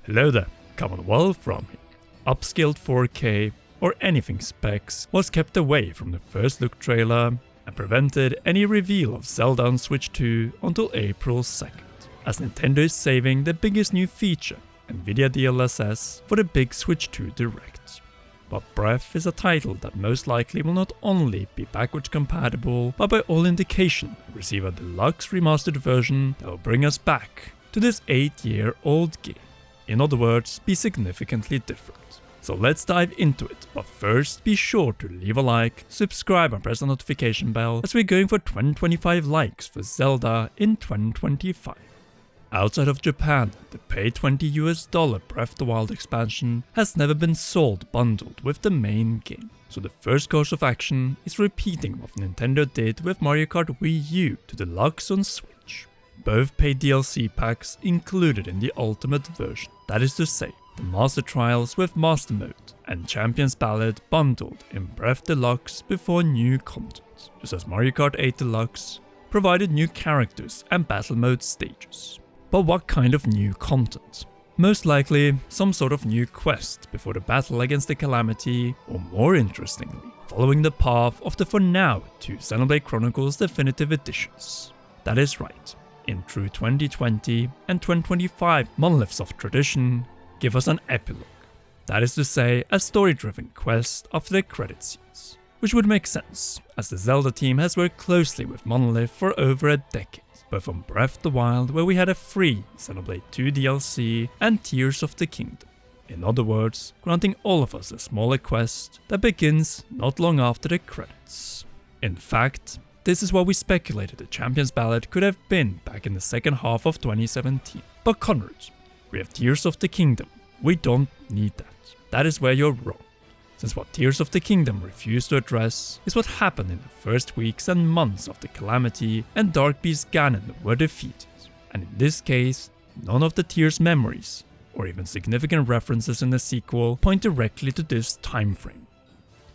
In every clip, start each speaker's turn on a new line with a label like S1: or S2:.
S1: Hello there, Commonwealth from here. Upscaled 4K or anything specs was kept away from the first look trailer and prevented any reveal of Zelda on Switch 2 until April 2nd, as Nintendo is saving the biggest new feature, Nvidia DLSS, for the big Switch 2 Direct. But Breath is a title that most likely will not only be backwards compatible, but by all indication receive a deluxe remastered version that will bring us back to this 8-year-old game. In other words, be significantly different. So let's dive into it, but first be sure to leave a like, subscribe and press the notification bell as we're going for 2025 likes for Zelda in 2025. Outside of Japan, the pay $20 Breath of the Wild expansion has never been sold bundled with the main game. So the first course of action is repeating what Nintendo did with Mario Kart Wii U to Deluxe on Switch. Both paid DLC packs included in the Ultimate version, that is to say, the Master Trials with Master Mode and Champion's Ballad bundled in Breath Deluxe before new content, just as Mario Kart 8 Deluxe provided new characters and battle mode stages. But what kind of new content? Most likely, some sort of new quest before the battle against the Calamity, or more interestingly, following the path of the for now 2 Xenoblade Chronicles Definitive Editions. That is right, in true 2020 and 2025 Monolith Soft tradition, give us an epilogue. That is to say, a story-driven quest after the credit scenes. Which would make sense, as the Zelda team has worked closely with Monolith for over a decade, both from Breath of the Wild, where we had a free Xenoblade 2 DLC, and Tears of the Kingdom. In other words, granting all of us a smaller quest that begins not long after the credits. In fact, this is what we speculated the Champion's Ballad could have been back in the second half of 2017. But Conrad, we have Tears of the Kingdom. We don't need that. That is where you're wrong. Since what Tears of the Kingdom refused to address is what happened in the first weeks and months of the Calamity and Dark Beast Ganon were defeated. And in this case, none of the Tears memories, or even significant references in the sequel, point directly to this time frame.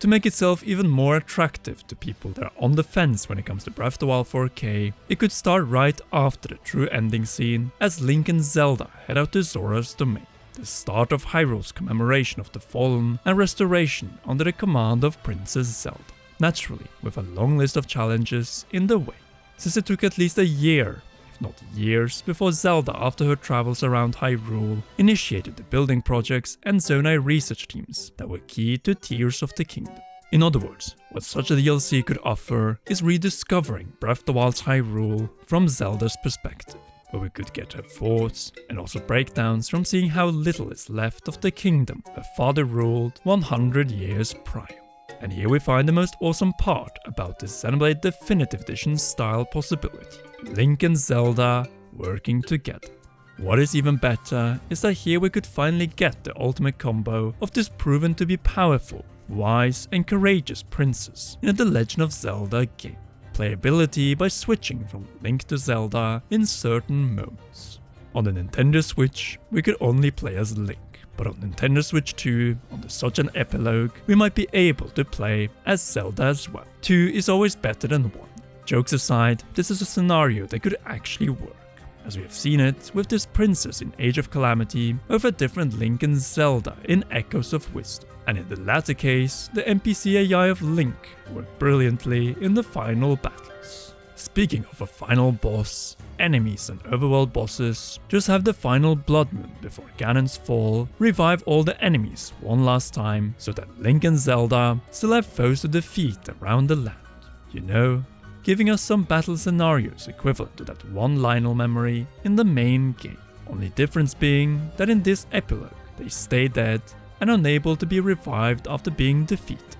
S1: To make itself even more attractive to people that are on the fence when it comes to Breath of the Wild 4K, it could start right after the true ending scene as Link and Zelda head out to Zora's Domain, the start of Hyrule's commemoration of the Fallen and restoration under the command of Princess Zelda. Naturally, with a long list of challenges in the way, since it took at least a year, if not years, before Zelda, after her travels around Hyrule, initiated the building projects and Zonai research teams that were key to Tears of the Kingdom. In other words, what such a DLC could offer is rediscovering Breath of the Wild's Hyrule from Zelda's perspective, where we could get her thoughts and also breakdowns from seeing how little is left of the kingdom her father ruled 100 years prior. And here we find the most awesome part about this Xenoblade Definitive Edition style possibility: Link and Zelda working together. What is even better is that here we could finally get the ultimate combo of this proven to be powerful, wise and courageous princess in a The Legend of Zelda game. Playability by switching from Link to Zelda in certain moments. On the Nintendo Switch, we could only play as Link. But on Nintendo Switch 2, under such an epilogue, we might be able to play as Zelda as well. 2 is always better than 1. Jokes aside, this is a scenario that could actually work, as we have seen it with this princess in Age of Calamity, with a different Link and Zelda in Echoes of Wisdom. And in the latter case, the NPC AI of Link worked brilliantly in the final battles. Speaking of a final boss, enemies and overworld bosses just have the final Blood Moon before Ganon's fall revive all the enemies one last time, so that Link and Zelda still have foes to defeat around the land. You know, giving us some battle scenarios equivalent to that one Lionel memory in the main game. Only difference being that in this epilogue they stay dead and unable to be revived after being defeated.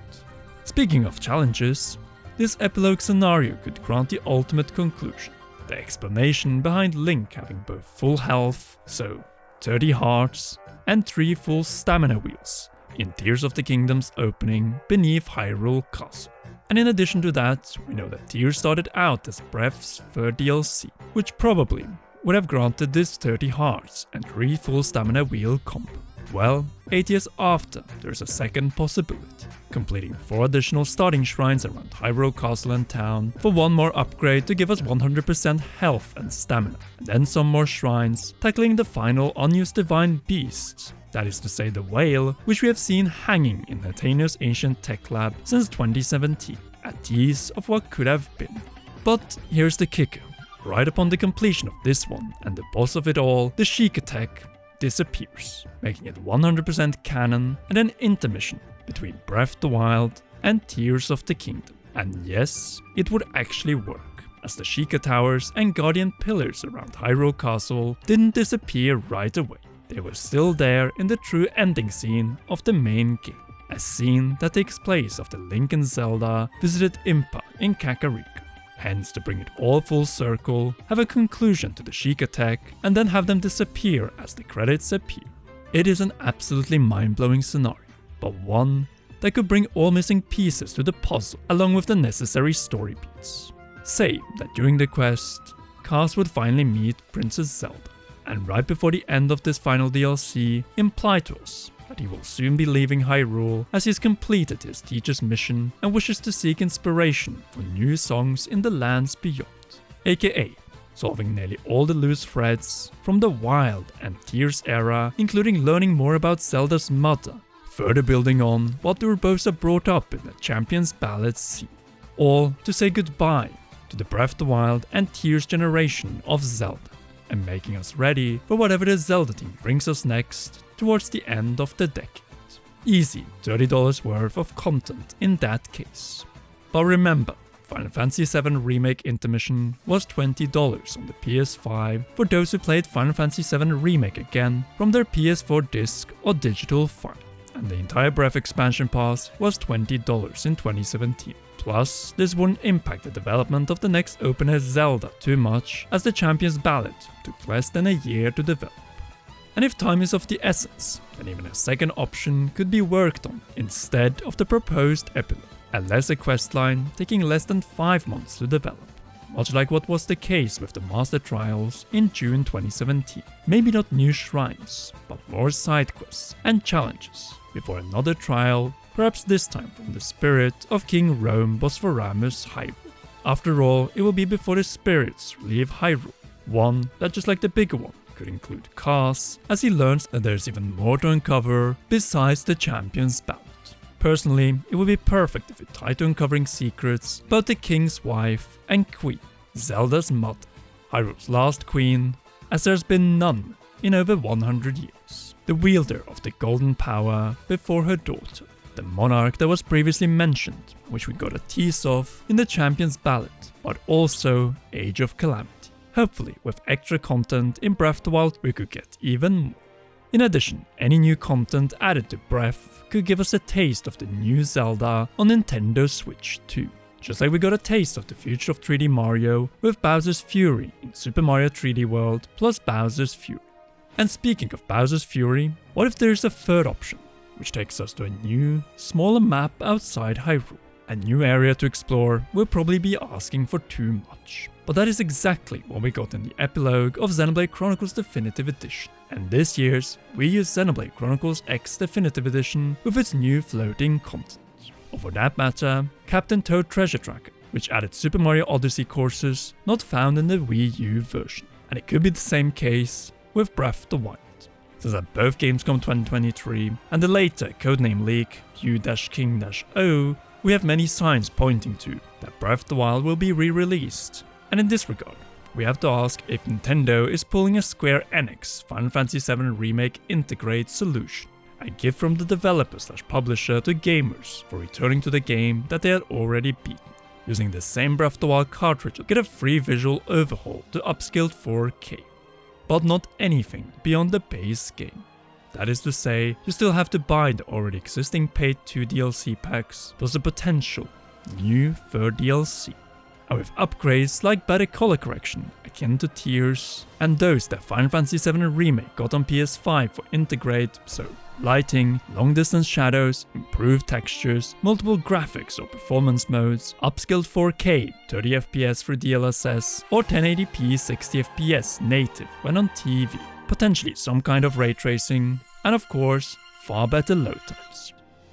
S1: Speaking of challenges, this epilogue scenario could grant the ultimate conclusion. The explanation behind Link having both full health, so 30 hearts, and 3 full stamina wheels in Tears of the Kingdom's opening beneath Hyrule Castle. And in addition to that, we know that Tears started out as Breath's third DLC, which probably would have granted this 30 hearts and 3 full stamina wheel combo. Well, 8 years after, there's a second possibility, completing 4 additional starting shrines around Hyrule Castle and Town for 1 more upgrade to give us 100% health and stamina, and then some more shrines tackling the final unused divine beast, that is to say the whale, which we have seen hanging in Nathaniel's ancient tech lab since 2017, a tease of what could have been. But here's the kicker. Right upon the completion of this one and the boss of it all, the Sheikah tech disappears, making it 100% canon and an intermission between Breath of the Wild and Tears of the Kingdom. And yes, it would actually work, as the Sheikah towers and guardian pillars around Hyrule Castle didn't disappear right away. They were still there in the true ending scene of the main game, a scene that takes place after Link and Zelda visited Impa in Kakariko. Hence, to bring it all full circle, have a conclusion to the Sheikah tech and then have them disappear as the credits appear. It is an absolutely mind-blowing scenario, but one that could bring all missing pieces to the puzzle along with the necessary story beats. Say that during the quest, Kass would finally meet Princess Zelda, and right before the end of this final DLC, imply to us that he will soon be leaving Hyrule as he has completed his teacher's mission and wishes to seek inspiration for new songs in the lands beyond, aka solving nearly all the loose threads from the Wild and Tears era, including learning more about Zelda's mother, further building on what the Urbosa brought up in the Champions Ballad scene, all to say goodbye to the Breath of the Wild and Tears generation of Zelda, and making us ready for whatever the Zelda team brings us next towards the end of the decade. Easy $30 worth of content in that case. But remember, Final Fantasy VII Remake Intermission was $20 on the PS5 for those who played Final Fantasy VII Remake again from their PS4 disc or digital file, and the entire Breath expansion pass was $20 in 2017. Plus, this wouldn't impact the development of the next open-air Zelda too much, as the Champions Ballad took less than a year to develop. And if time is of the essence, then even a second option could be worked on instead of the proposed epilogue, a lesser questline taking less than 5 months to develop, much like what was the case with the Master Trials in June 2017. Maybe not new shrines, but more side quests and challenges before another trial, perhaps this time from the spirit of King Rhoam Bosphoramos Hyrule. After all, it will be before the spirits leave Hyrule, one that, just like the bigger one, could include Kass, as he learns that there's even more to uncover besides the Champions Ballad. Personally, it would be perfect if it tied to uncovering secrets about the king's wife and queen, Zelda's mother, Hyrule's last queen, as there's been none in over 100 years, the wielder of the golden power before her daughter, the monarch that was previously mentioned, which we got a tease of in the Champions Ballad, but also Age of Calamity. Hopefully, with extra content in Breath of the Wild, we could get even more. In addition, any new content added to Breath could give us a taste of the new Zelda on Nintendo Switch 2. Just like we got a taste of the future of 3D Mario with Bowser's Fury in Super Mario 3D World plus Bowser's Fury. And speaking of Bowser's Fury, what if there's a third option, which takes us to a new, smaller map outside Hyrule? A new area to explore will probably be asking for too much. But that is exactly what we got in the epilogue of Xenoblade Chronicles Definitive Edition, and this year's Wii U Xenoblade Chronicles X Definitive Edition with its new floating content. Or for that matter, Captain Toad Treasure Tracker, which added Super Mario Odyssey courses not found in the Wii U version. And it could be the same case with Breath of the Wild, since that both games come 2023, and the later codename leak U-King-O, we have many signs pointing to that Breath of the Wild will be re-released. And in this regard, we have to ask if Nintendo is pulling a Square Enix Final Fantasy VII Remake Integrate solution, a gift from the developer/publisher to gamers for returning to the game that they had already beaten, using the same Breath of the Wild cartridge to get a free visual overhaul to upscaled 4K, but not anything beyond the base game. That is to say, you still have to buy the already existing paid 2 DLC packs, plus a potential new third DLC. And with upgrades like better color correction akin to Tears, and those that Final Fantasy VII Remake got on PS5 for Integrate, so lighting, long distance shadows, improved textures, multiple graphics or performance modes, upscaled 4K, 30 FPS for DLSS, or 1080p 60 FPS native when on TV, potentially some kind of ray tracing, and of course, far better load times.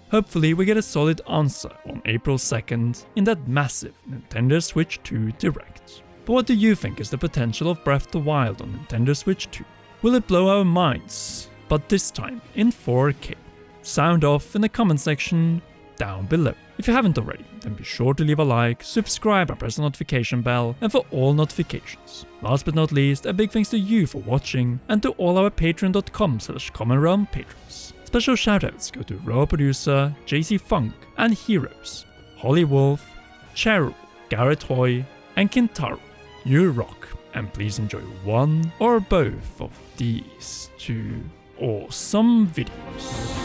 S1: Hopefully we get a solid answer on April 2nd in that massive Nintendo Switch 2 Direct. But what do you think is the potential of Breath of the Wild on Nintendo Switch 2? Will it blow our minds, but this time in 4K? Sound off in the comment section down below. If you haven't already, then be sure to leave a like, subscribe and press the notification bell and for all notifications. Last but not least, a big thanks to you for watching and to all our patreon.com/commonrealm patrons. Special shoutouts go to Raw Producer, JC Funk and Heroes, Holly Wolf, Cheryl, Garrett Hoy and Kintaro. You rock, and please enjoy one or both of these two awesome videos.